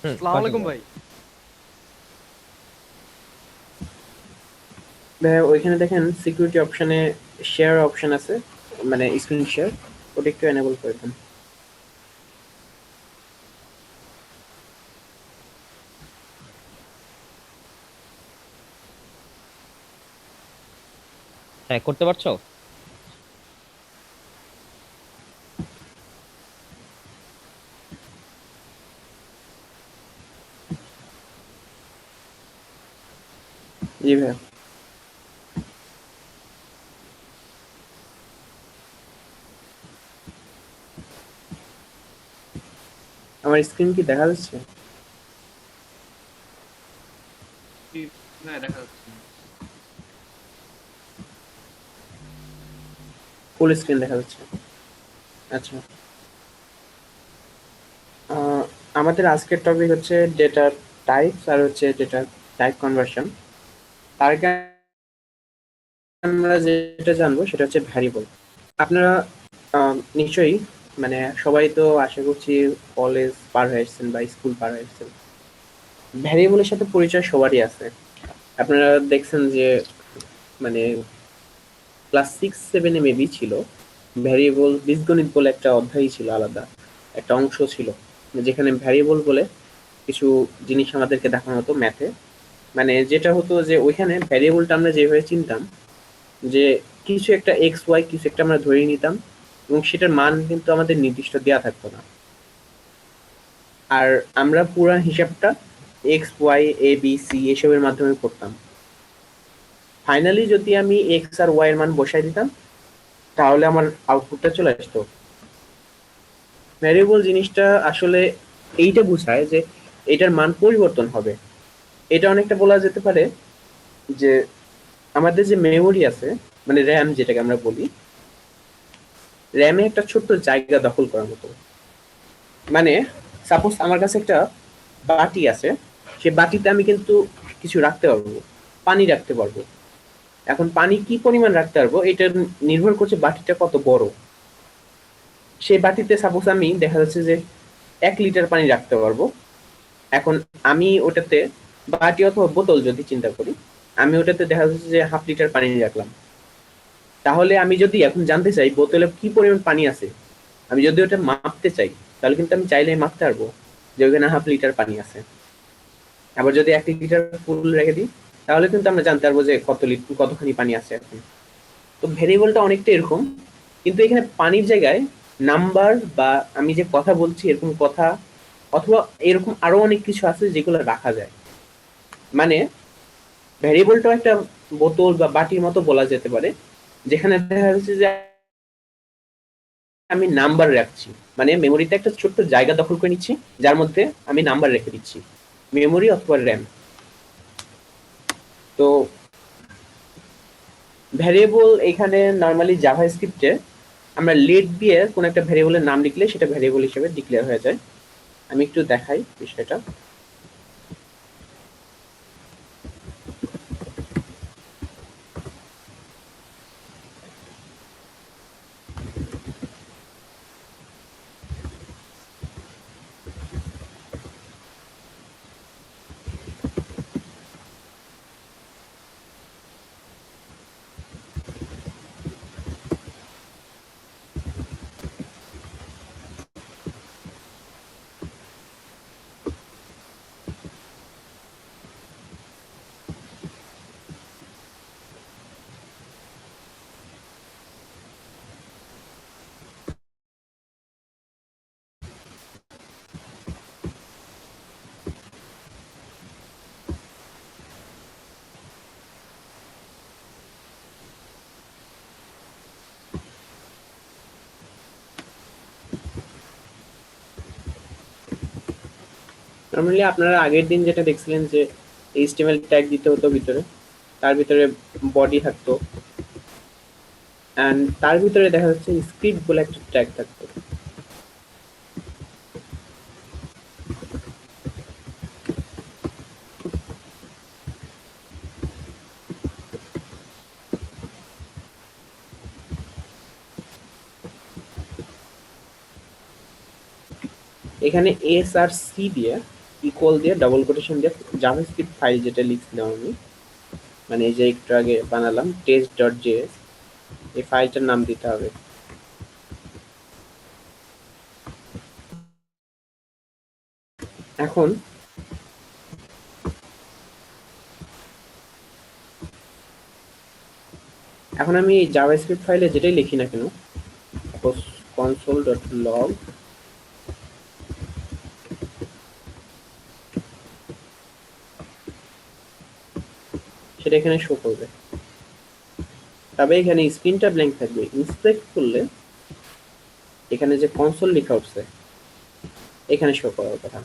আসসালামু আলাইকুম কন্টিনিউ। ভাই। ভাই ওইখানে দেখেন সিকিউরিটি অপশনে শেয়ার অপশন আছে, মানে স্ক্রিন শেয়ার, ওটা একটু এনেবল করে দেন। হ্যাঁ, করতে পারছো? জি ভাই। আমার স্ক্রিন কি দেখা যাচ্ছে? জি, হ্যাঁ দেখা যাচ্ছে। ফুল স্ক্রিন দেখা যাচ্ছে। আচ্ছা। আহ, আমাদের আজকের টপিক হচ্ছে ডেটা টাইপস আর হচ্ছে ডেটা টাইপ কনভার্সন। তার আগে আমরা যেটা জানবো সেটা হচ্ছে ভ্যারিয়েবল। আপনারা নিশ্চয়ই, মানে সবাই তো আশা করছি কলেজ পার হয়ে এসেছেন বা স্কুল পার হয়ে এসেছেন, ভ্যারিয়েবলের সাথে পরিচয় সবারই আছে। আপনারা দেখছেন যে, মানে ক্লাস 6-7 মেবি ছিল, ভ্যারিয়েবল বীজগণিত বলে একটা অধ্যায় ছিল, আলাদা একটা অংশ ছিল যেখানে ভ্যারিয়েবল বলে কিছু জিনিস আমাদেরকে দেখানো হতো ম্যাথে। মানে যেটা হতো যে ওইখানে ভ্যারিয়েবলটা আমরা যেভাবে চিনতাম, যে কিছু একটা এক্স ওয়াই কিছু একটা আমরা ধরে নিতাম, এবং সেটার মান কিন্তু আমাদের নির্দিষ্ট দেওয়া থাকতো না। আর আমরা পুরা হিসাবটা x Y A B C এসবের মাধ্যমে করতাম। ফাইনালি যদি আমি এক্স আর ওয়াই এর মান বসাই দিতাম, তাহলে আমার আউটপুটটা চলে আসতো। ভ্যারিয়েবল জিনিসটা আসলে এইটা বোঝায় যে এটার মান পরিবর্তন হবে। এটা অনেকটা বলা যেতে পারে যে আমাদের যে মেমোরি আছে, মানে র্যাম যেটাকে আমরা বলি, র্যামে একটা ছোট্ট জায়গা দখল করার মতো। মানে সাপোজ আমার কাছে একটা বাটি আছে, সে বাটিতে আমি কিন্তু কিছু রাখতে পারবো, পানি রাখতে পারবো। এখন পানি কি পরিমাণ রাখতে পারবো এটা নির্ভর করছে বাটিটা কত বড়। সেই বাটিতে সাপোজ আমি দেখা যাচ্ছে যে 1 লিটার পানি রাখতে পারবো। এখন আমি ওটাতে, বাটি অথবা বোতল যদি চিন্তা করি, আমি ওটাতে দেখা যাচ্ছে যে 1/2 লিটার পানি রাখলাম। তাহলে আমি যদি এখন জানতে চাই বোতলে কি পরিমাণ পানি আছে, আমি যদি ওটা মাপতে চাই, তাহলে কিন্তু আমি চাইলেই মাপতে পারবো যে ওখানে 1/2 লিটার পানি আছে। আবার যদি 1 লিটার ফুল রেখে দিই, তাহলে কিন্তু আমরা জানতে পারবো যে কতখানি পানি আছে এখন। তো ভেরিয়েবলটা অনেকটা এরকম, কিন্তু এখানে পানির জায়গায় নাম্বার বা আমি যে কথা বলছি এরকম কথা, অথবা এরকম আরো অনেক কিছু আছে যেগুলো রাখা যায়। মানে ভ্যারিয়েবলটাও একটা বোতল বা বাটির মতো বলা যেতে পারে, যেখানে দেখা যাচ্ছে যে আমি নাম্বার রাখছি। মানে মেমোরিতে একটা ছোট্ট জায়গা দখল করে নিচ্ছি, যার মধ্যে আমি নাম্বার রেখে দিচ্ছি, মেমোরি অথবা র্যাম। তো ভ্যারিয়েবল এখানে নর্মালি জাভা স্ক্রিপ্টে আমরা লেট দিয়ে কোন একটা ভ্যারিয়েবলের নাম লিখলে সেটা ভ্যারিয়েবল হিসেবে ডিক্লেয়ার হয়ে যায়। আমি একটু দেখাই বিষয়টা। নর্মালি আপনারা আগের দিন যেটা দেখছিলেন যে এইচটিএমএল ট্যাগ দিতে হতো ভিতরে, তার ভিতরে বডি থাকতো, অ্যান্ড তার ভিতরে দেখা যাচ্ছে স্ক্রিপ্ট বলে একটা ট্যাগ থাকতো। এখানে এস আর সি দিয়ে ইকুয়াল দিয়ে ডাবল কোটেশন দিয়ে জাভাস্ক্রিপ্ট ফাইল যেটা লিখছিলাম আমি, মানে এই যে একটু আগে বানালাম test.js, এই ফাইলটার নাম দিতে হবে। এখন আমি জাভাস্ক্রিপ্ট ফাইলে যেটাই লিখি না কেন, সাপোজ console.log, সেটা এখানে শো করবে। তবে এখানে স্ক্রিনটা ব্ল্যাঙ্ক থাকবে। ইন্সপেক্ট করলে এখানে যে কনসোল লেখা উঠছে এখানে শো করার কথা।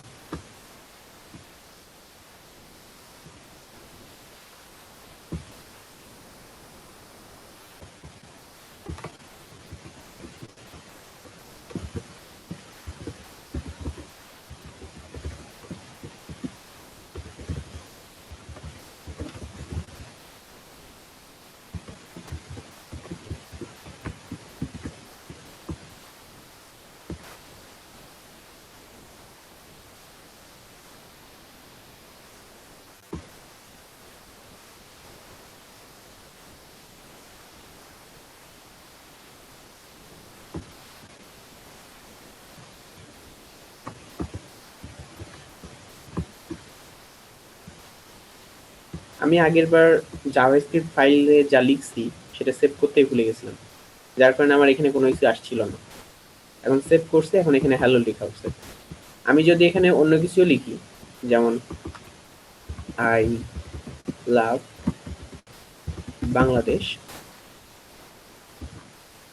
আমি আগের বার জাভাস্ক্রিপ্ট ফাইলে যা লিখছি সেটা সেভ করতেই ভুলে গেছিলাম, যার কারণে আমার এখানে কোনো কিছু আসছিল না। এখন সেভ করছে, এখন এখানে হ্যালো লেখা হচ্ছে। আমি যদি এখানে অন্য কিছু লিখি, যেমন আই লাভ বাংলাদেশ,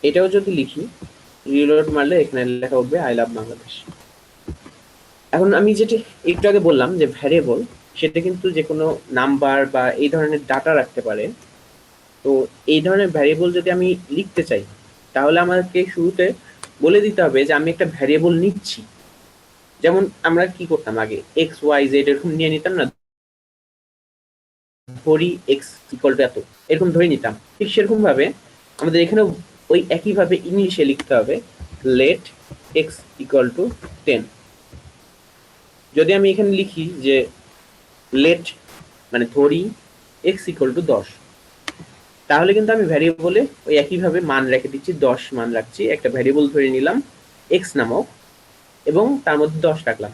এটাও যদি লিখি, রিলোড মারলে এখানে লেখা উঠবে আই লাভ বাংলাদেশ। এখন আমি যেটা একটু আগে বললাম যে ভ্যারিয়েবল, সেটা কিন্তু যে কোনো নাম্বার বা এই ধরনের ডাটা রাখতে পারে। তো এই ধরনের ভ্যারিয়েবল যদি আমি লিখতে চাই, তাহলে আমাকে শুরুতে বলে দিতে হবে যে আমি একটা ভ্যারিয়েবল নিচ্ছি। যেমন আমরা কি করতাম আগে, এক্স ওয়াই জেড এরকম নিয়ে নিতাম না, ধরি এক্স ইকুয়াল টু এত, এরকম ধরে নিতাম। ঠিক সেরকম ভাবে আমাদের এখানে ওই একইভাবে ইংলিশে লিখতে হবে লেট এক্স ইকুয়াল টু 10। যদি আমি এখানে লিখি যে লেট মানে ধরি এক্স ইকুয়াল টু 10, তাহলে কিন্তু আমি ভ্যারিয়েবলে ওই একইভাবে মান রেখে দিচ্ছি, 10 মান রাখছি, একটা ভ্যারিয়েবল ধরে নিলাম এক্স নামক এবং তার মধ্যে 10 রাখলাম।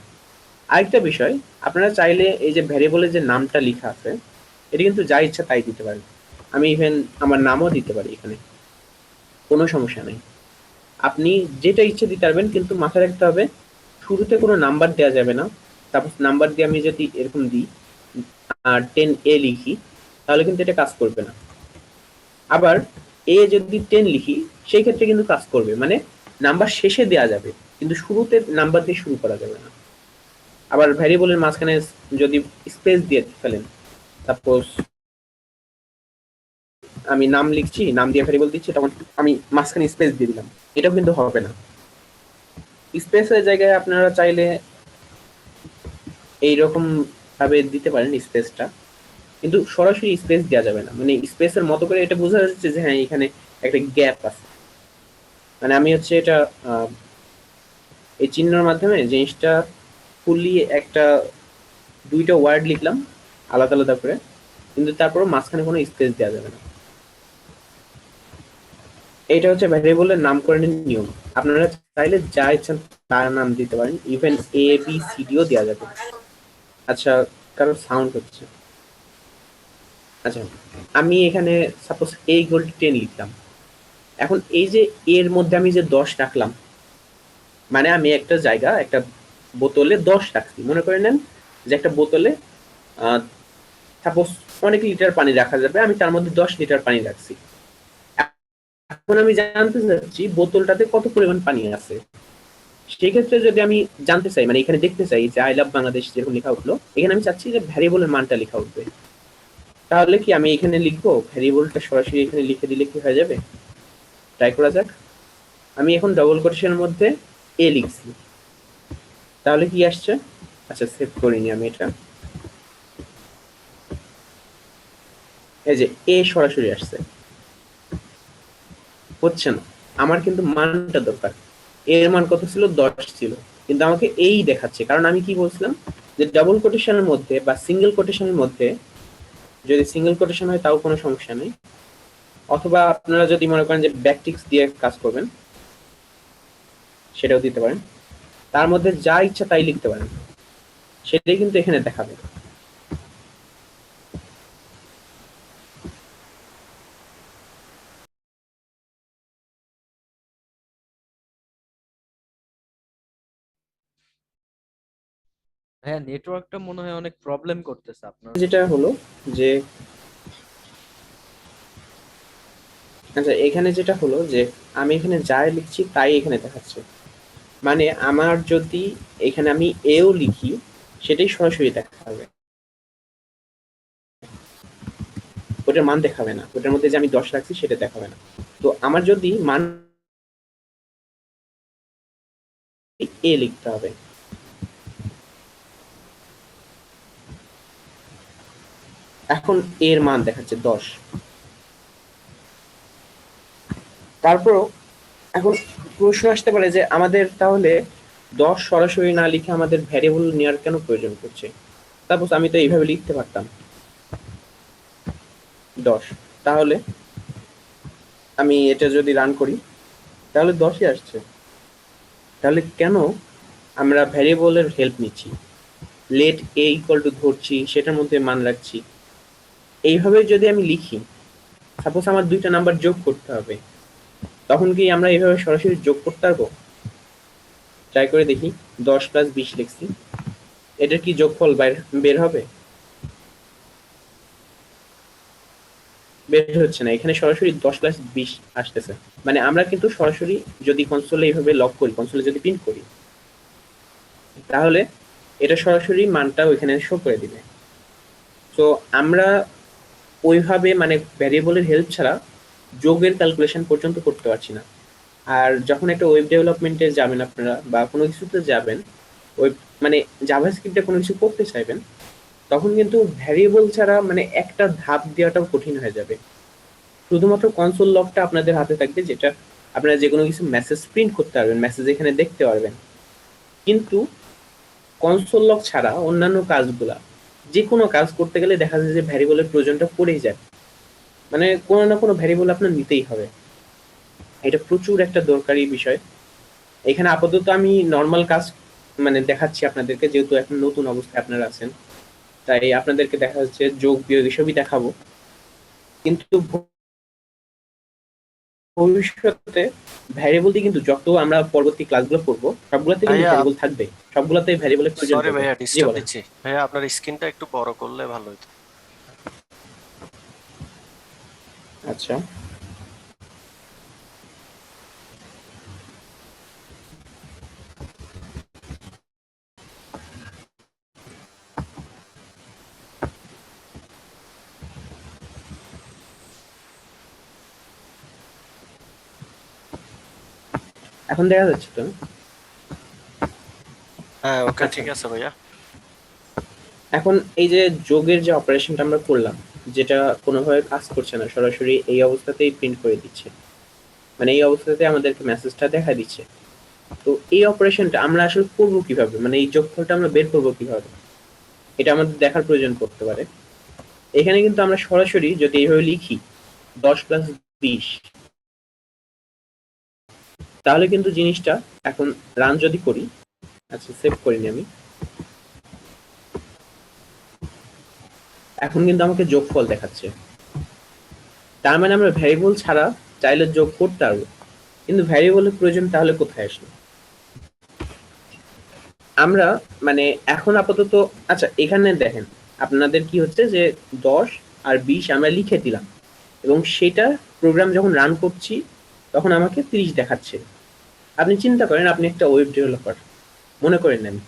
আরেকটা বিষয়, আপনারা চাইলে এই যে ভ্যারিয়েবলের যে নামটা লেখা আছে এটা কিন্তু যা ইচ্ছা তাই দিতে পারেন। আমি ইভেন আমার নামও দিতে পারি, এখানে কোনো সমস্যা নেই। আপনি যেটা ইচ্ছে দিতে পারবেন, কিন্তু মাথায় রাখতে হবে শুরুতে কোনো নাম্বার দেওয়া যাবে না। তারপর নাম্বার দিয়ে আমি যদি এরকম দিই আর 10A লিখি, তাহলে কিন্তু এটা কাজ করবে না। আবার এ যদি 10 লিখি, সেই ক্ষেত্রে কিন্তু কাজ করবে, মানে নাম্বার শেষে দেওয়া যাবে কিন্তু শুরুতে নাম্বার দিয়ে শুরু করা যাবে না। আবার ভ্যারিয়েবলের মাঝখানে যদি স্পেস দিয়ে ফেলেন, সাপোজ আমি নাম লিখছি, নাম দিয়ে ভ্যারিয়েবল দিচ্ছি, তখন আমি মাঝখানে স্পেস দিয়ে দিলাম, এটাও কিন্তু হবে না। স্পেসের জায়গায় আপনারা চাইলে এইরকম ভাবে দিতে পারেন স্পেসটা, কিন্তু সরাসরি স্পেস দেওয়া যাবে না। মানে স্পেসের মতো করে এটা বোঝা যাচ্ছে যে হ্যাঁ এখানে একটা গ্যাপ আছে। মানে আমি হচ্ছে এটা এই চিহ্নের মাধ্যমে জিনিসটা ফুললি একটা দুইটা ওয়ার্ড লিখলাম আলাদা আলাদা করে, কিন্তু তারপর মাঝখানে কোনো স্পেস দেওয়া যাবে না। এটা হচ্ছে ভ্যারিয়েবলের নামকরণের নিয়ম। আপনারা চাইলে যা ইচ্ছেন তার নাম দিতে পারেন, ইভেন এ বি সি ডিও দেওয়া যাবে। আচ্ছা, কারো সাউন্ড হচ্ছে। আচ্ছা, আমি এখানে সাপোজ এ ইকুয়াল টু 10 লিখলাম। এখন এই যে এর মধ্যে আমি যে 10 রাখলাম, মানে আমি একটা জায়গা একটা বোতলে 10 রাখছি। মনে করে নেন যে একটা বোতলে সাপোজ অনেক লিটার পানি রাখা যাবে, আমি তার মধ্যে 10 লিটার পানি রাখছি। এখন আমি জানতে চাচ্ছি বোতলটাতে কত পরিমাণ পানি আছে। সেই ক্ষেত্রে যদি আমি জানতে চাই, মানে এখানে দেখতে চাই যে আই লাভ বাংলাদেশ যেরকম লেখা উঠলো, এখানে আমি চাচ্ছি যে ভ্যারিয়েবলের মানটা লেখা উঠবে। তাহলে কি আমি এখানে লিখবো ভ্যারিয়েবলটা সরাসরি এখানে লিখে দিলে কি হয়ে যাবে? ট্রাই করা যাক। আমি এখন ডবল কোটেশনের মধ্যে এ লিখছি, তাহলে কি আসছে? আচ্ছা, সেভ করিনি আমি এটা। এই যে এ সরাসরি আসছে, হচ্ছে না। আমার কিন্তু মানটা দরকার। এর মান কত ছিল? 10 ছিল, কিন্তু আমাকে এই দেখাচ্ছে, কারণ আমি কি বলছিলাম যে ডাবল কোটেশনের মধ্যে বা সিঙ্গেল কোটেশনের মধ্যে, যদি সিঙ্গেল কোটেশন হয় তাও কোনো সমস্যা নেই, অথবা আপনারা যদি মনে করেন যে ব্যাকটিক্স দিয়ে কাজ করবেন সেটাও দিতে পারেন। তার মধ্যে যা ইচ্ছা তাই লিখতে পারেন, সেটাই কিন্তু এখানে দেখাবে। হ্যাঁ, নেটওয়ার্কটা মনে হয় অনেক প্রবলেম করতেছে আপনার। যেটা হলো যে, আচ্ছা এখানে যেটা হলো যে আমি এখানে যাই লিখছি তাই এখানে দেখাচ্ছে। মানে আমার যদি এখানে আমি এও লিখি সেটাই সরাসরি দেখাবে, ওটার মান দেখাবে না, ওটার মধ্যে যে আমি 10 রাখছি সেটা দেখাবে না। তো আমার যদি মান এ লিখতে হবে, এখন এর মান দেখাচ্ছে 10। তারপরও এখন প্রশ্ন আসতে পারে যে আমাদের তাহলে 10 সরাসরি না লিখে আমাদের ভ্যারিয়েবল নেওয়ার কেন প্রয়োজন পড়ছে? সাপোজ আমি তো এইভাবে লিখতে পারতাম 10, তাহলে আমি এটা যদি রান করি তাহলে 10ই আসছে। তাহলে কেন আমরা ভ্যারিয়েবলের হেল্প নিচ্ছি, লেট এ ইকুয়াল টু ধরছি, সেটার মধ্যে মান রাখছি। এইভাবে যদি আমি লিখি, সাপোজ আমার দুইটা নাম্বার যোগ করতে হবে, তখন কি আমরা এইভাবে সরাসরি যোগ করতে পারবো? ট্রাই করে দেখি, 10 প্লাস 20 লিখছি, এটার কি যোগফল বের হবে? বের হচ্ছে না, এখানে সরাসরি 10 প্লাস 20 আসতেছে। মানে আমরা কিন্তু সরাসরি যদি কনসোলে এইভাবে লক করি, কনসোলে যদি প্রিন্ট করি, তাহলে এটা সরাসরি মানটা ওইখানে শো করে দিবে। তো আমরা ওইভাবে মানে ভ্যারিয়েবলের হেল্প ছাড়া যোগের ক্যালকুলেশন পর্যন্ত করতে পারছি না। আর যখন একটা ওয়েব ডেভেলপমেন্টে যাবেন আপনারা বা কোনো কিছুতে যাবেন, ওয়েব মানে জাভাস্ক্রিপ্টে কোনো কিছু করতে চাইবেন, তখন কিন্তু ভ্যারিয়েবল ছাড়া মানে একটা ধাপ দেওয়াটাও কঠিন হয়ে যাবে। শুধুমাত্র কনসোল লকটা আপনাদের হাতে থাকবে, যেটা আপনারা যে কোনো কিছু মেসেজ প্রিন্ট করতে পারবেন, মেসেজ এখানে দেখতে পারবেন। কিন্তু কনসোল লক ছাড়া অন্যান্য কাজগুলা, যে কোনো কাজ করতে গেলে দেখা যায় যে ভ্যারিয়েবলের প্রয়োজনটা পড়েই যায়। মানে কোনো না কোনো ভ্যারিয়েবল আপনার নিতেই হবে, এটা প্রচুর একটা দরকারি বিষয়। এখানে আপাতত আমি নর্মাল কাজ মানে দেখাচ্ছি আপনাদেরকে, যেহেতু এখন নতুন অবস্থায় আপনারা আছেন, তাই আপনাদেরকে দেখা যাচ্ছে যোগ বিয়োগ এসবই দেখাবো। কিন্তু ভবিষ্যতে ভ্যারিয়েবল দিয়ে কিন্তু যত আমরা পরবর্তী ক্লাসগুলো পড়বো সবগুলোতে কিন্তু ভাইয়া ভ্যারিয়েবল থাকবে, সবগুলোতে ভ্যারিয়েবলের প্রয়োজন সরি পড়বে। ভাইয়া জি ডিস্টার্ব বলেন। দিচ্ছি। ভাইয়া আপনার স্ক্রিনটা একটু বড় করলে ভালো হতো। আচ্ছা, এখন দেখা যাচ্ছে তো? হ্যাঁ ওকে আচ্ছা, ঠিক আছে ভাইয়া। এখন এই যে যোগের যে অপারেশনটা আমরা করলাম, যেটা কোনোভাবে কাজ করছে না, সরাসরি এই অবস্থাতেই প্রিন্ট করে দিচ্ছে, মানে এই অবস্থাতে আমাদেরকে মেসেজটা দেখা দিচ্ছে। তো এই অপারেশনটা আমরা আসলে করবো কিভাবে, মানে এই যোগফলটা আমরা বের করবো কিভাবে, এটা আমাদের দেখার প্রয়োজন পড়তে পারে। এখানে কিন্তু আমরা সরাসরি যদি এইভাবে লিখি 10 প্লাস 20, তাহলে কিন্তু জিনিসটা এখন রান যদি করি, আচ্ছা সেভ করিনি আমি, এখন কিন্তু আমাকে যোগফল দেখাচ্ছে। তার মানে আমরা ভ্যারিয়েবল ছাড়া চাইলে যোগ করতে পারবো, কিন্তু ভ্যারিয়েবলের প্রয়োজন তাহলে কোথায় আসলো? আমরা মানে এখন আপাতত, আচ্ছা এখানে দেখেন আপনাদের কি হচ্ছে যে 10 আর 20 আমরা লিখে দিলাম, এবং সেটা প্রোগ্রাম যখন রান করছি তখন আমাকে 30 দেখাচ্ছে। আপনি চিন্তা করেন আপনি একটা ওয়েব ডেভেলপার, মনে করেন আমি,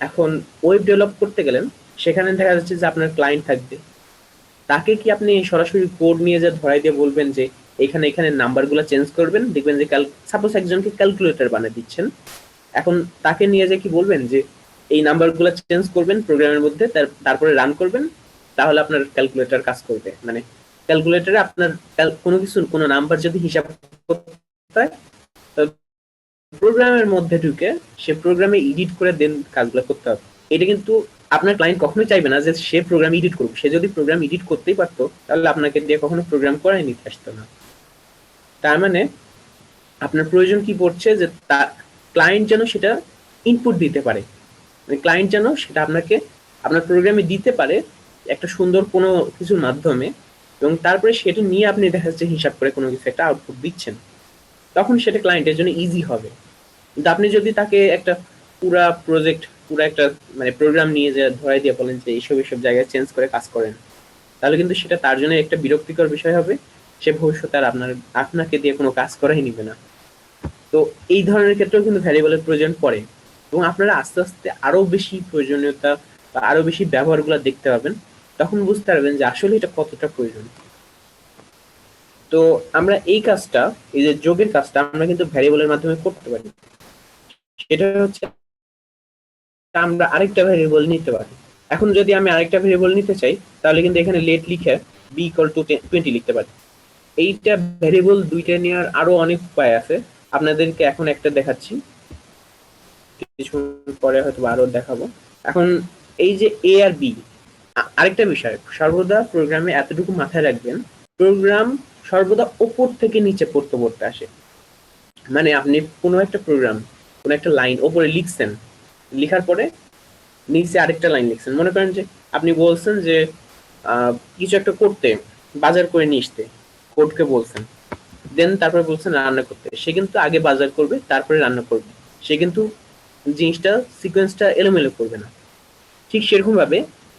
এখন ওয়েব ডেভেলপ করতে গেলেন, সেখানে দেখা যাচ্ছে যে আপনার ক্লায়েন্ট থাকবে, তাকে কি আপনি সরাসরি কোড নিয়ে যা ধরাই দিয়ে বলবেন যে এখানে এখানে নাম্বারগুলো চেঞ্জ করবেন, দেখবেন যে সাপোজ একজনকে ক্যালকুলেটর বানিয়ে দিচ্ছেন, এখন তাকে নিয়ে যে কি বলবেন যে এই নাম্বারগুলো চেঞ্জ করবেন প্রোগ্রামের মধ্যে, তারপরে রান করবেন, তাহলে আপনার ক্যালকুলেটর কাজ করবে। মানে ক্যালকুলেটরে আপনার কোনো কিছু কোনো নাম্বার যদি হিসাব করতে হয়, প্রোগ্রামের মধ্যে ঢুকে সে প্রোগ্রামে এডিট করে দেন কাজগুলো করতে হবে। এটা কিন্তু আপনার ক্লায়েন্ট কখনোই চাইবে না যে সে প্রোগ্রাম এডিট করুক। সে যদি প্রোগ্রাম এডিট করতেই পারতো তাহলে আপনাকে দিয়ে কখনো প্রোগ্রাম করাই নিতে আসতো না। তার মানে আপনার প্রয়োজন কি পড়ছে যে তার ক্লায়েন্ট যেন সেটা ইনপুট দিতে পারে, মানে ক্লায়েন্ট যেন সেটা আপনাকে আপনার প্রোগ্রামে দিতে পারে একটা সুন্দর কোনো কিছুর মাধ্যমে, এবং তারপরে সেটা নিয়ে আপনি দেখা যাচ্ছে হিসাব করে কোনো কিছু একটা আউটপুট দিচ্ছেন, তখন সেটা ক্লায়েন্টের জন্য ইজি হবে। কিন্তু আপনি যদি তাকে একটা পুরা প্রজেক্ট পুরা একটা মানে প্রোগ্রাম নিয়ে যে ধরাই দিয়ে বলেন যে এইসব এইসব জায়গায় চেঞ্জ করে কাজ করেন, তাহলে কিন্তু সেটা তার জন্য একটা বিরক্তিকর বিষয় হবে। সে ভবিষ্যতে আর আপনাকে দিয়ে কোনো কাজ করাই নিবে না। তো এই ধরনের ক্ষেত্রেও কিন্তু ভ্যারিয়েবলের প্রয়োজন পড়ে, এবং আপনারা আস্তে আস্তে আরো বেশি প্রয়োজনীয়তা বা আরো বেশি ব্যবহারগুলো দেখতে পাবেন, তখন বুঝতে পারবেন যে আসলে এটা কতটা প্রয়োজন। তো আমরা এই কাজটা, এই যে যোগের কাজটা আমরা কিন্তু ভ্যারিয়েবলের মাধ্যমে করতে পারি। সেটা হচ্ছে আমরা আরেকটা ভ্যারিয়েবল নিতে পারি। এখন যদি আমি আরেকটা ভ্যারিয়েবল নিতে চাই, তাহলে কিন্তু এখানে লেট লিখে b = 20 লিখতে পারি। এইটা ভ্যারিয়েবল দুইটা নেওয়ার আরো অনেক উপায় আছে, আপনাদেরকে এখন একটা দেখাচ্ছি, কিছু পরে হয়তো আরো দেখাবো। এখন এই যে a আর b, আরেকটা বিষয় সর্বদা প্রোগ্রামে এতটুকু মাথায় রাখবেন, প্রোগ্রাম সর্বদা উপর থেকে নিচে পড়তে পড়তে আসে। মানে আপনি কোনো একটা প্রোগ্রাম, কোনো একটা লাইন উপরে লিখছেন, লিখার পরে নিচে আরেকটা লাইন লিখছেন। মনে করেন যে আপনি বলছেন যে কিছু একটা করতে, বাজার করে নিয়ে আসতে, কোডকে বলছেন, দেন তারপরে বলছেন রান্না করতে। সে কিন্তু আগে বাজার করবে তারপরে রান্না করবে, সে কিন্তু জিনিসটা সিকোয়েন্সটা এলোমেলো করবে না। ঠিক সেরকম ভাবে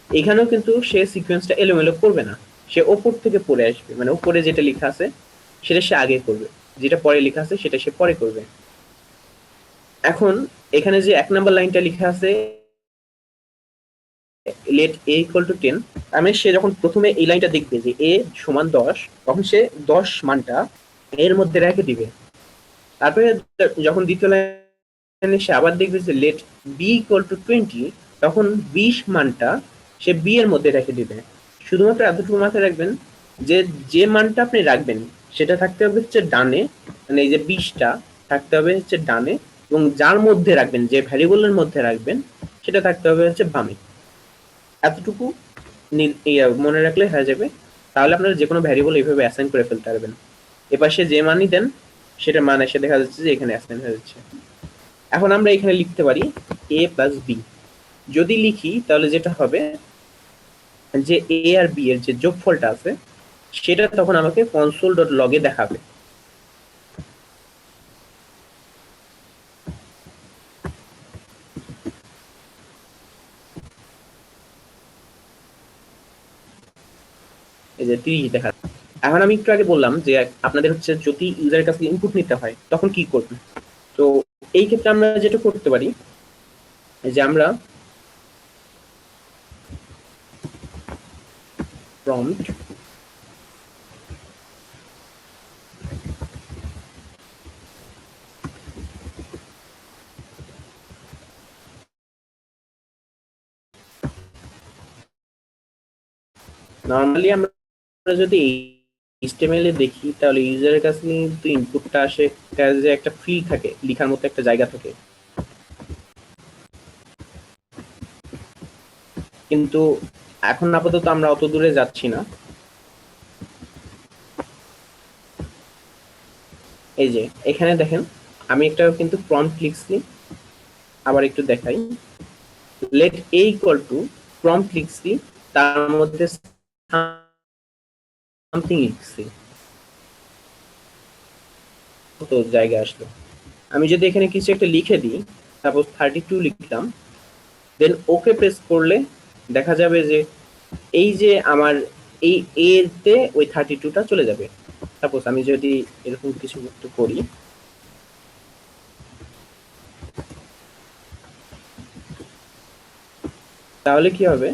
এখানেও কিন্তু সে সিকোয়েন্সটা এলোমেলো করবে না, সে ওপর থেকে পড়ে আসবে, মানে উপরে যেটা লেখা আছে সেটা সে আগে করবে, যেটা পরে লেখা আছে সেটা সে পরে করবে। এখন এখানে যে 1 নম্বর লাইনটা লেখা আছে let a = 10, মানে সে যখন প্রথমে এই লাইনটা দেখবে যে a = 10, তখন সে 10 মানটা এর মধ্যে রেখে দিবে। তারপরে যখন দ্বিতীয় লাইনে সে আবার দেখবে যে let b = 20, তখন 20 মানটা সে b এর মধ্যে রেখে দিবে। শুধুমাত্র এতটুকু মাথায় রাখবেন যে যে মানটা আপনি রাখবেন সেটা থাকতে হবে হচ্ছে ডানে, মানে এই যে 20টা থাকতে হবে হচ্ছে ডানে, এবং যার মধ্যে রাখবেন, যে ভ্যারিয়েবলের মধ্যে রাখবেন, সেটা থাকতে হবে হচ্ছে বামে। এতটুকু মনে রাখলে হয়ে যাবে, তাহলে আপনারা যে কোনো ভ্যারিয়েবল এইভাবে অ্যাসাইন করে ফেলতে পারবেন। এপাশে যে মানই দেন সেটা মান এসে দেখা যাচ্ছে যে এখানে অ্যাসাইন হয়ে যাচ্ছে। এখন আমরা এখানে লিখতে পারি a + b। যদি লিখি তাহলে যেটা হবে যে a আর b এর যে যোগফলটা আছে সেটা তখন আমাকে console.log এ দেখাবে। এই যে 30 দেখা। এখন আমি একটু আগে বললাম যে আপনাদের হচ্ছে যদি ইউজারের কাছে ইনপুট নিতে হয় তখন কি করবেন। তো এই ক্ষেত্রে আমরা যেটা করতে পারি যে আমরা প্রম্পট নরমালি আমরা যদি HTML এ দেখি তাহলে ইউজারের কাছে কিন্তু ইনপুটটা আসে, যে একটা ফিল্ড থাকে, লেখার মতো একটা জায়গা থাকে, কিন্তু এখন আপাতত আমরা অত দূরে যাচ্ছি না। এই যে এখানে দেখেন আমি একটা কিন্তু প্রম্পট লিখছি, আবার একটু দেখাই, let a = প্রম্পট লিখছি, তার মধ্যে সামথিং লিখছি, তো জায়গা আসলো। আমি যদি এখানে কিছু একটা লিখে দিই, সাপোজ 32 লিখলাম, দেন ওকে প্রেস করলে দেখা যাবে যে এই যে আমার এই এ তে ওই 32টা চলে যাবে। সাপোজ আমি যদি এরকম কিছু একটু করি, তাহলে কি হবে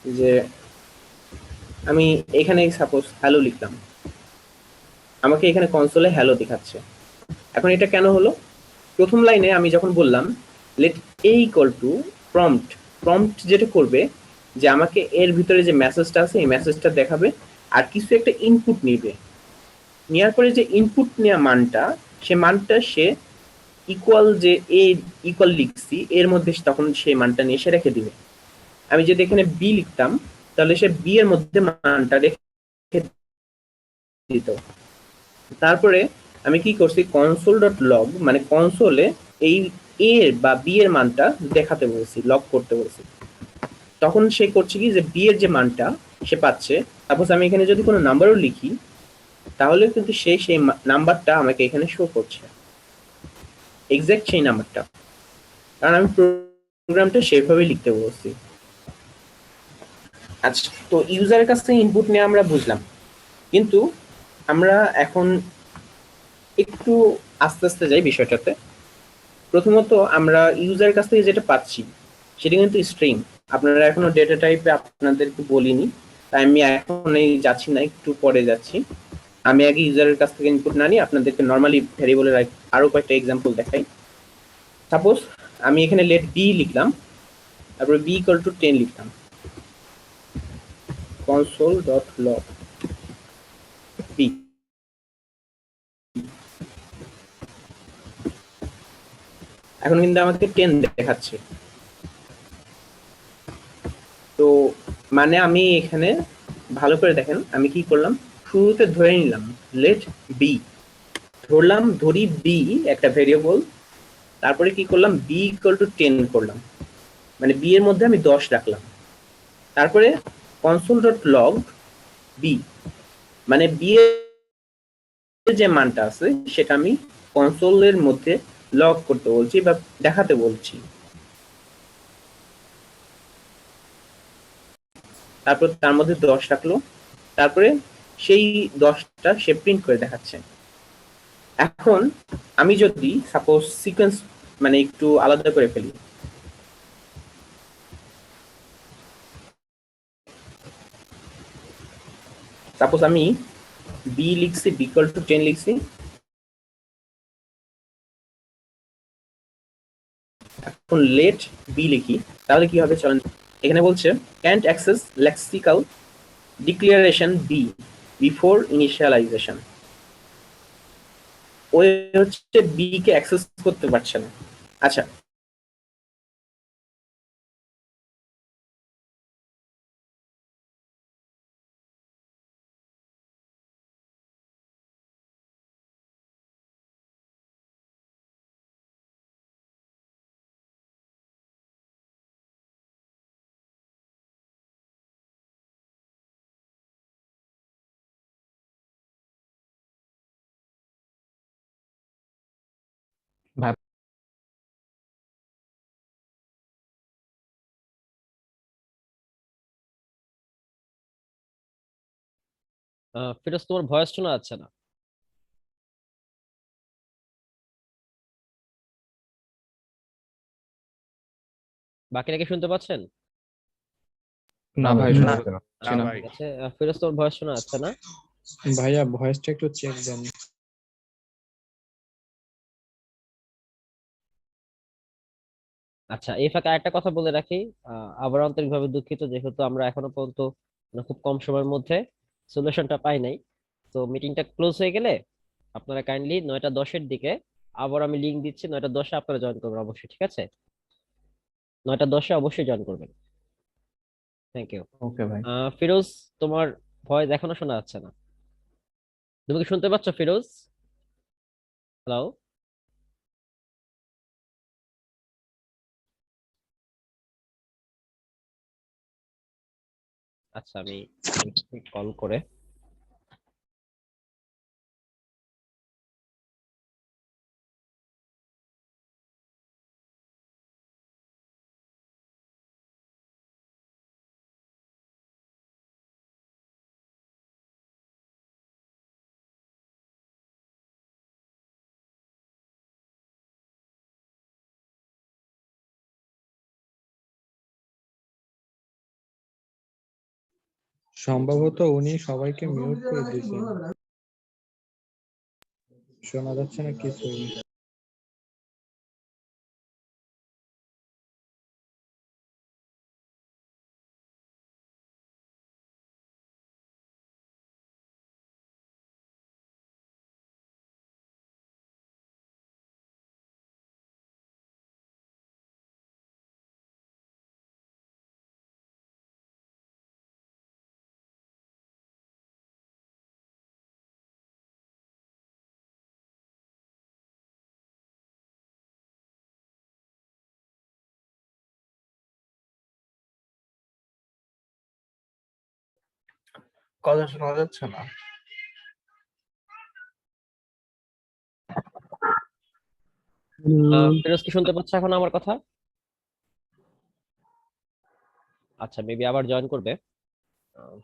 যে আমি এখানে সাপোজ হ্যালো লিখলাম, আমাকে এখানে কনসোলে হ্যালো দেখাচ্ছে। এখন এটা কেন হলো? প্রথম লাইনে আমি যখন বললাম let a = prompt, প্রম্পট যেটা করবে যে আমাকে এর ভিতরে যে মেসেজটা আছে এই মেসেজটা দেখাবে, আর কিছু একটা ইনপুট নিবে, নেওয়ার পরে যে ইনপুট নেওয়া মানটা, সে মানটা সে ইকুয়াল যে এ ইকুয়াল লিখছি এর মধ্যে তখন সেই মানটা নিয়ে এসে রেখে দিবে। আমি যদি এখানে বি লিখতাম তাহলে সে বি এর মধ্যে মানটা রেখে দিত। তারপরে আমি কি করছি, কনসোল ডট লগ মানে কনসোলে এই এ বা বি এর মানটা দেখাতে বলছি, লগ করতে বলছি। তখন সে করছে কি যে বি এর যে মানটা সে পাচ্ছে। সাপোজ আমি এখানে যদি কোনো নাম্বারও লিখি তাহলে কিন্তু সেই নাম্বারটা আমাকে এখানে শো করছে, এক্সাক্ট সেই নাম্বারটা, কারণ আমি প্রোগ্রামটা সেভাবেই লিখতে বলছি। আচ্ছা, তো ইউজারের কাছ থেকে ইনপুট নিয়ে আমরা বুঝলাম, কিন্তু আমরা এখন একটু আস্তে আস্তে যাই বিষয়টাতে। প্রথমত আমরা ইউজারের কাছ থেকে যেটা পাচ্ছি সেটা কিন্তু স্ট্রিং। আপনারা এখনো ডেটা টাইপে আপনাদেরকে বলিনি, তাই আমি এখন যাচ্ছি না, একটু পরে যাচ্ছি। আমি আগে ইউজারের কাছ থেকে ইনপুট না নিয়ে আপনাদেরকে নর্মালি ভ্যারিয়েবলের আরো কয়েকটা এক্সাম্পল দেখাই। সাপোজ আমি এখানে লেট বি লিখলাম, তারপরে বি ইকুয়াল টু 10 লিখলাম, কনসোল ডট লগ বি। এখন কিন্তু আমাকে 10 দেখাচ্ছে। তো মানে আমি এখানে ভালো করে দেখেন আমি কি করলাম, শুরুতে ধরে নিলাম লেট বি, ধরি বি একটা ভেরিয়েবল, তারপরে কি করলাম বি ইকুয়াল টু 10 করলাম, মানে বি এর মধ্যে আমি 10 রাখলাম। তারপরে কনসোল ডট লগ বি, মানে বি এর যে মানটা আছে সেটা আমি কনসোলের মধ্যে লগ করতে বলছি বা দেখাতে বলছি। তারপর তার মধ্যে 10 রাখলো, তারপরে সেই 10টা সে প্রিন্ট করে দেখাচ্ছে। এখন আমি যদি সাপোজ সিকোয়েন্স মানে একটু আলাদা করে ফেলি, সাপোজ আমি বি লিখছি, বি ইকুয়াল টু 10 লিখছি, এখন লেট বি লিখি, তাহলে কি হবে চলেন। এখানে বলছে can't access lexical declaration B before initialization. ওই হচ্ছে বি কে অ্যাক্সেস করতে পারছে না। আচ্ছা, ভাই ফিরোজ, তোমার ভয়েস শোনা যাচ্ছে না। বাকিরা কি শুনতে পাচ্ছেন? না ভাই, না শুনতে পাচ্ছি না। ঠিক আছে, ফিরোজ, তোমার ভয়েস শোনা যাচ্ছে না। ভাইয়া, ভয়েসটা একটু চেক দেন। আচ্ছা, এই ফাঁকে আরেকটা কথা বলে রাখি। আবার আন্তরিকভাবে দুঃখিত, যেহেতু আমরা এখনো পর্যন্ত মানে খুব কম সময়ের মধ্যে সলিউশনটা পাই নাই। তো মিটিংটা ক্লোজ হয়ে গেলে আপনারা কাইন্ডলি 9টা 10-এর দিকে আবার আমি লিংক দিচ্ছি, 9টা 10-এ আপনারা জয়েন করবেন অবশ্যই, ঠিক আছে? 9টা 10-এ অবশ্যই জয়েন করবেন। Thank you. ওকে ভাই। ফিরোজ, তোমার ভয়েস এখনো শোনা যাচ্ছে না। তুমি কি শুনতে পাচ্ছ ফিরোজ? হ্যালো? আচ্ছা, আমি কল করে সম্ভবত উনি সবাইকে মিউট করে দিয়েছেন, শোনা যাচ্ছে না কিছুই। কথা শোনা যাচ্ছে না। ফিরোজ কি শুনতে পাচ্ছে এখন আমার কথা? আচ্ছা, মেবি আবার জয়েন করবে। আহ,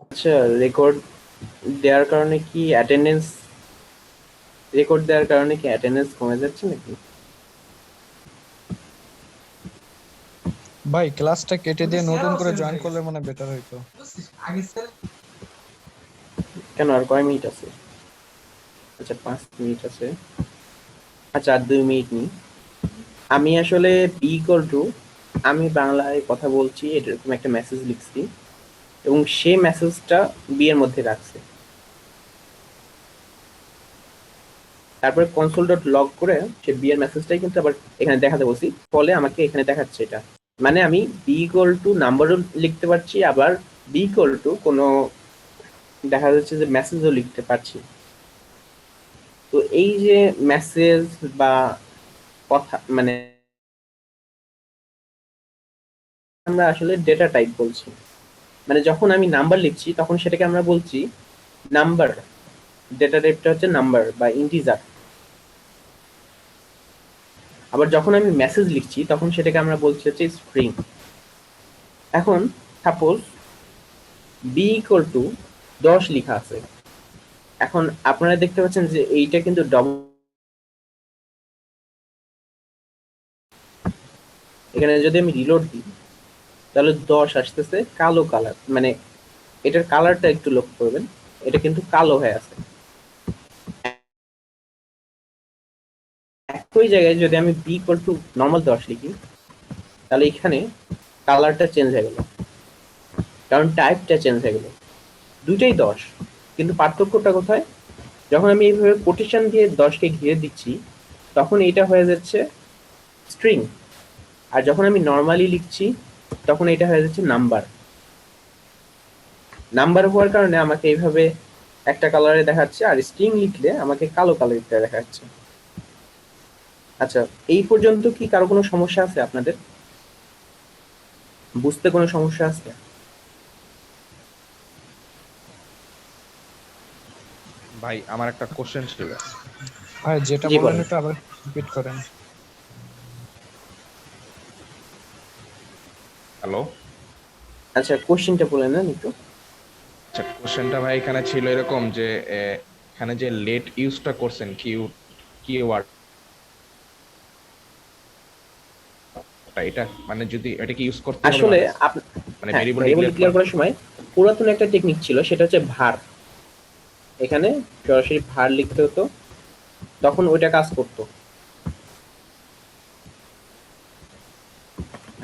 আচ্ছা, রেকর্ড দেওয়ার কারণে কি অ্যাটেন্ডেন্স কমে যাচ্ছে নাকি? ভাই ক্লাসটা কেটে দিয়ে নতুন করে জয়েন করলে মনে বেটার হইতো। কেন, আর কয় মিনিট আছে? আচ্ছা, 5 মিনিট আছে। আচ্ছা, আর 2 মিনিট নিই। আমি আসলে বি ইকুয়াল টু, আমি বাংলায় কথা বলছি এরকম একটা মেসেজ লিখছি এবং সেই মেসেজটা বি এর মধ্যে রাখছে। তারপরে কনসোল ডট লগ করে সে বি এর মেসেজটাই কিন্তু আবার এখানে দেখাতে বলছি, ফলে আমাকে এখানে দেখাচ্ছে এটা। মানে আমি বি ইকুয়াল টু নাম্বারও লিখতে পারছি, আবার বি ইকুয়াল টু কোনো দেখা যাচ্ছে যে মেসেজও লিখতে পারছি। তো এই যে মেসেজ বা কথা, মানে আমরা আসলে ডেটা টাইপ বলছি। মানে যখন আমি নাম্বার লিখছি তখন সেটাকে আমরা বলছি নাম্বার, ডেটা টাইপটা হচ্ছে নাম্বার বা ইন্টিজার। আবার যখন আমি মেসেজ লিখছি তখন সেটাকে আমরা বলছি হচ্ছে স্ট্রিং। এখন সাপোজ বি ইকুয়াল টু 10 লেখা আছে। এখন আপনারা দেখতে পাচ্ছেন যে এইটা কিন্তু এখানে যদি আমি রিলোড দিই তাহলে 10 আসতেছে কালো কালার, মানে এটার কালারটা একটু লক্ষ্য করবেন, এটা কিন্তু কালো হয়ে আছে। একই জায়গায় যদি আমি বি ইকুয়াল টু নর্মাল 10 লিখি তাহলে এখানে কালারটা চেঞ্জ হয়ে গেল, কারণ টাইপটা চেঞ্জ হয়ে গেল। দুইটাই 10, কিন্তু পার্থক্যটা কোথায়? যখন আমি এইভাবে কোটেশন দিয়ে 10কে ঘিরে দিচ্ছি তখন এটা হয়ে যাচ্ছে স্ট্রিং, আর যখন আমি নর্মালি লিখছি তখন এটা হয়ে যাচ্ছে নাম্বার। নাম্বার হওয়ার কারণে আমাকে এইভাবে একটা কালারে দেখাচ্ছে, আর স্ট্রিং লিখলে আমাকে কালো কালারে দেখাচ্ছে। আচ্ছা, এই পর্যন্ত কি কারো কোনো সমস্যা আছে? আপনাদের বুঝতে কোনো সমস্যা আছে? ভাই আমার একটা কোশ্চেন ছিল। ভাই যেটা জি, বললেন বলেন। একটু আবার রিপিট করেন। হ্যালো। আচ্ছা, কোশ্চেনটা বলে নেন একটু। আচ্ছা, কোশ্চেনটা ভাই এখানে ছিল এরকম যে এখানে যে লেট ইউজটা করছেন কিওয়ার্ড, এটা মানে যদি এটা কি ইউজ করতে হবে আসলে মানে হ্যাঁ, ভেরিয়েবল ভেরিয়েবল ডিক্লেয়ার ডিক্লেয়ার করার সময় পুরাতন একটা টেকনিক ছিল, সেটা হচ্ছে ভার। এখানে সরাসরি ভার লিখতে হতো, তখন ওইটা কাজ করতো।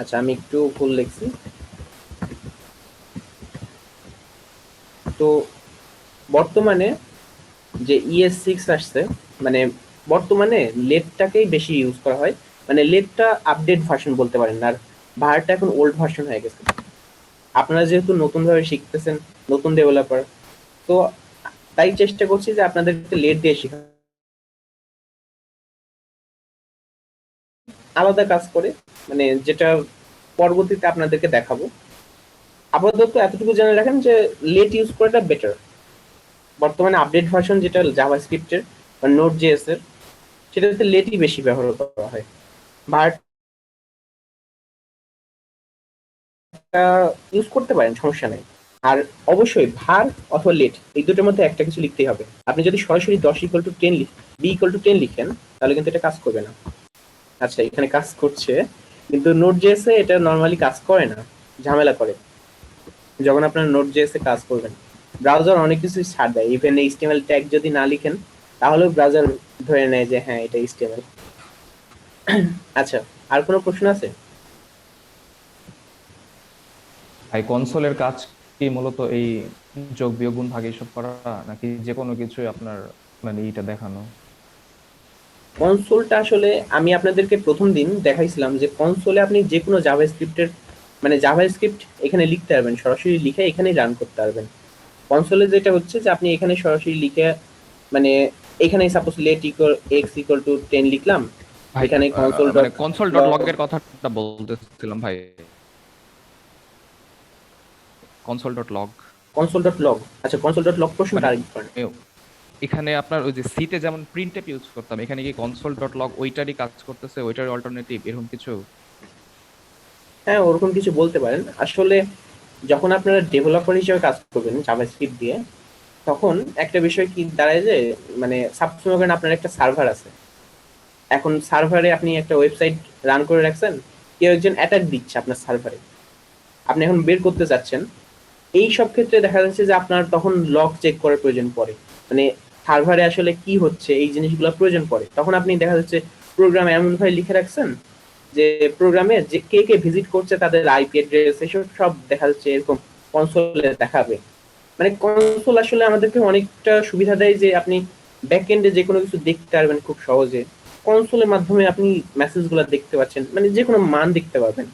আচ্ছা, আমি একটু ভুল লিখছি। তো বর্তমানে যে ES6 আসছে, মানে বর্তমানে লেটটাকেই বেশি ইউজ করা হয়, মানে লেটটা আপডেট ভার্সন বলতে পারেন, আর ভারটা এখন ওল্ড ভার্সন হয়ে গেছে। আপনারা যেহেতু নতুন ভাবে শিখতেছেন, নতুন ডেভেলপার, তো তাই চেষ্টা করছি যে আপনাদেরকে লেট দিয়ে শেখা, আলাদা কাজ করে, মানে যেটা পরবর্তীতে আপনাদেরকে দেখাবো। আপাতত এতটুকু জেনে রাখেন যে লেট ইউজ করাটা বেটার। বর্তমানে আপডেট ভার্সন যেটা জাভাস্ক্রিপ্টের বা নোড জেএস এর, সেটাতে লেটই বেশি ব্যবহার করা হয়। ভারটা ইউজ করতে পারেন, সমস্যা নেই। আর অবশ্যই ভার অথবা লেট এই দুটোর মধ্যে একটা কিছু লিখতেই হবে। আপনি যদি সরাসরি 10 equal to 10 B equal to 10 লিখেন তাহলে কিন্তু এটা কাজ করবে না। আচ্ছা, এখানে কাজ করছে, কিন্তু নোড জেএস এ এটা নর্মালি কাজ করে না, ঝামেলা করে যখন আপনার নোড জেএস এ কাজ করবেন। ব্রাউজার অনেক কিছু ছাড় দেয়, ইভেন এইচটিএমএল ট্যাগ যদি না লিখেন তাহলেও ব্রাউজার ধরে নেয় যে হ্যাঁ, এটা এইচটিএমএল। আচ্ছা, আর কোনো প্রশ্ন আছে? ভাই কনসোলের কাজ কি মূলত এই যোগ বিয়োগ গুণ ভাগ এইসব করা, নাকি যে কোনো কিছুই আপনার মানে এইটা দেখানো? কনসোলটা আসলে আমি আপনাদেরকে প্রথম দিন দেখাইছিলাম যে কনসোলে আপনি যে কোনো জাভাস্ক্রিপ্টের, মানে জাভাস্ক্রিপ্ট এখানে লিখতে পারবেন, সরাসরি লিখে এখানেই রান করতে পারবেন। কনসোলে যেটা হচ্ছে যে আপনি এখানে সরাসরি লিখে, মানে এখানে suppose let equal X equal to 10 লিখলাম, ভাই এখানে কনসোল মানে ডট কনসোল ডট লগ এর কথাটা বলতেছিলাম ভাই। Console dot log. Console dot log, আচ্ছা কনসোল ডট লগ প্রশ্নটা মানে আরেকবার। এখানে আপনার ওই যে সিতে যেমন প্রিন্ট ট্যাব ইউজ করতাম, এখানে কি কনসোল ডট লগ ওইটারই কাজ করতেছে, ওইটার অল্টারনেটিভ এরকম কিছু? হ্যাঁ ওরকম কিছু বলতে পারেন। আসলে যখন আপনারা ডেভেলপার হিসেবে কাজ করবেন জাভাস্ক্রিপ্ট দিয়ে, তখন একটা বিষয় কি দাঁড়ায় যে মানে সাপোজ মনে করেন আপনার একটা সার্ভার আছে, এখন সার্ভারে আপনি একটা ওয়েবসাইট রান করে রাখছেন, কেউ একজন অ্যাটাক দিচ্ছে আপনার সার্ভারে, আপনি এখন বের করতে চাচ্ছেন, এই সব ক্ষেত্রে দেখা যাচ্ছে যে আপনার তখন লগ চেক করার প্রয়োজন পড়ে, মানে সার্ভারে আসলে কি হচ্ছে এই জিনিসগুলো প্রয়োজন পড়ে। তখন আপনি দেখা যাচ্ছে প্রোগ্রামে এমন ভাবে লিখে রাখছেন যে প্রোগ্রামে যে কে কে ভিজিট করছে তাদের আইপি অ্যাড্রেস এসব সব দেখা যাচ্ছে এরকম কনসোলে দেখাবে। মানে কনসোল আসলে আমাদেরকে অনেকটা সুবিধা দেয় যে আপনি ব্যাকএন্ডে যে কোনো কিছু দেখতে পারবেন খুব সহজে। কনসোলের মাধ্যমে আপনি মেসেজগুলো দেখতে পাচ্ছেন, মানে যে কোনো মান দেখতে পাবেন।